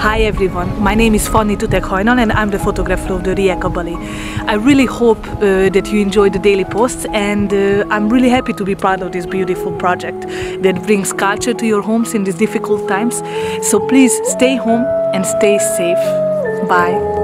Hi everyone, my name is Fanny Tutek-Hajnal and I'm the photographer of the Rijeka Ballet. I really hope that you enjoy the daily posts, and I'm really happy to be part of this beautiful project that brings culture to your homes in these difficult times. So please stay home and stay safe. Bye.